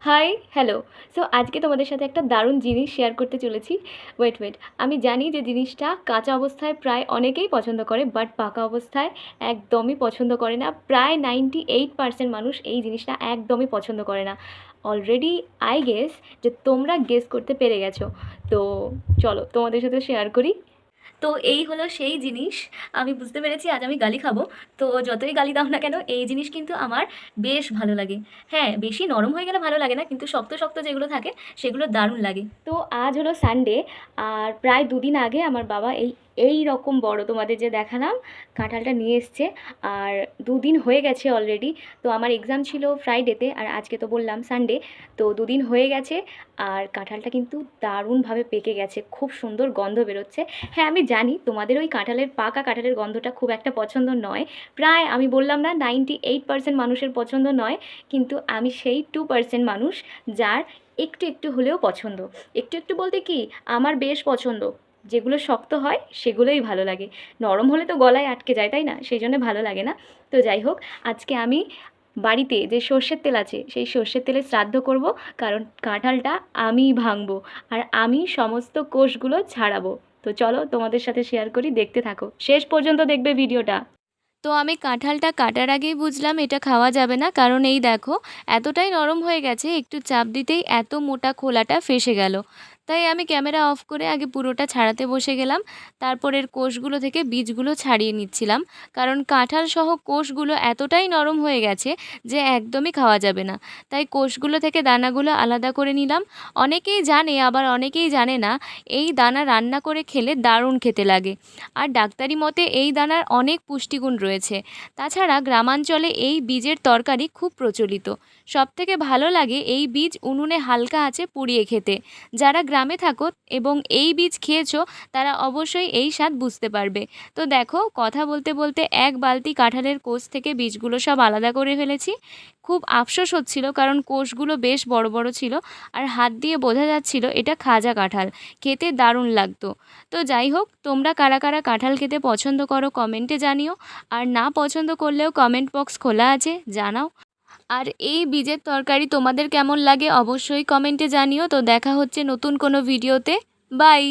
High, hello. So আজকে তোমাদের সাথে একটা দারুণ জিনিস শেয়ার করতে চলেছি। ওয়েট। আমি জানি যে জিনিসটা কাঁচা অবস্থায় প্রায় অনেকেই পছন্দ করে, বাট পাকা অবস্থায় একদমই পছন্দ করে না। প্রায় 98% মানুষ এই জিনিসটা একদমই পছন্দ করে না। অলরেডি আই গেস যে তোমরা গেস করতে পেরে গেছো। তো চলো তোমাদের সাথে শেয়ার করি। তো এই হলো সেই জিনিস। আমি বুঝতে পেরেছি আজ আমি গালি খাবো। তো যতই গালি দাও না কেন, এই জিনিস কিন্তু আমার বেশ ভালো লাগে। হ্যাঁ, বেশি নরম হয়ে গেলে ভালো লাগে না, কিন্তু শক্ত শক্ত যেগুলো থাকে সেগুলো দারুণ লাগে। তো আজ হলো সানডে, আর প্রায় দুদিন আগে আমার বাবা এই রকম বড় তোমাদের যে দেখালাম কাঁঠালটা নিয়ে এসছে। আর দুদিন হয়ে গেছে অলরেডি। তো আমার এক্সাম ছিল ফ্রাইডেতে, আর আজকে তো বললাম সানডে। তো দুদিন হয়ে গেছে, আর কাঁঠালটা কিন্তু দারুণভাবে পেকে গেছে, খুব সুন্দর গন্ধ বেরোচ্ছে। হ্যাঁ, আমি জানি তোমাদের ওই পাকা কাঁঠালের গন্ধটা খুব একটা পছন্দ নয়। প্রায় আমি বললাম না 98% মানুষের পছন্দ নয়, কিন্তু আমি সেই 2% মানুষ যার একটু একটু হলেও পছন্দ। একটু একটু বলতে কি, আমার বেশ পছন্দ। যেগুলো শক্ত হয় সেগুলোই ভালো লাগে। নরম হলে তো গলায় আটকে যায়, তাই না? সেই জন্য ভালো লাগে না। তো যাই হোক, আজকে আমি বাড়িতে যে সর্ষের তেল আছে সেই সর্ষের তেলে শ্রাদ্ধ করব, কারণ কাঁঠালটা আমিই ভাঙবো, আর আমি সমস্ত কোষগুলো ছাড়াবো। তো চলো তোমাদের সাথে শেয়ার করি, দেখতে থাকো, শেষ পর্যন্ত দেখবে ভিডিওটা। তো আমি কাঁঠালটা কাটার আগেই বুঝলাম এটা খাওয়া যাবে না, কারণ এই দেখো এতটাই নরম হয়ে গেছে, একটু চাপ দিতেই এত মোটা খোলাটা ফেঁসে গেল। তাই আমি ক্যামেরা অফ করে আগে পুরোটা ছাড়াতে বসে গেলাম। তারপরের কোষগুলো থেকে বীজগুলো ছাড়িয়ে নিচ্ছিলাম, কারণ কাঁঠাল সহ কোষগুলো এতটাই নরম হয়ে গেছে যে একদমই খাওয়া যাবে না। তাই কোষগুলো থেকে দানাগুলো আলাদা করে নিলাম। অনেকেই জানে, আবার অনেকেই জানে না, এই দানা রান্না করে খেলে দারুণ খেতে লাগে। আর ডাক্তারি মতে এই দানার অনেক পুষ্টিগুণ রয়েছে। তাছাড়া গ্রামাঞ্চলে এই বীজের তরকারি খুব প্রচলিত। সবথেকে ভালো লাগে এই বীজ উনুনে হালকা আঁচে পুড়িয়ে খেতে। যারা গ্রামে থাকো এবং এই বীজ খেয়েছো, তারা অবশ্যই এই স্বাদ বুঝতে পারবে। তো দেখো, কথা বলতে বলতে এক বালতি কাঁঠালের কোষ থেকে বীজগুলো সব আলাদা করে ফেলেছি। খুব আফসোস হচ্ছিল, কারণ কোষগুলো বেশ বড় বড় ছিল, আর হাত দিয়ে বোঝা যাচ্ছিল এটা খাজা কাঁঠাল। খেতে দারুণ লাগতো। তো যাই হোক, তোমরা কারা কারা কাঁঠাল খেতে পছন্দ করো কমেন্টে জানিও। আর না পছন্দ করলেও কমেন্ট বক্স খোলা আছে, জানাও। আর এই বীজের তরকারি তোমাদের কেমন লাগে অবশ্যই কমেন্টে জানিও। তো দেখা হচ্ছে নতুন কোনো ভিডিওতে। বাই।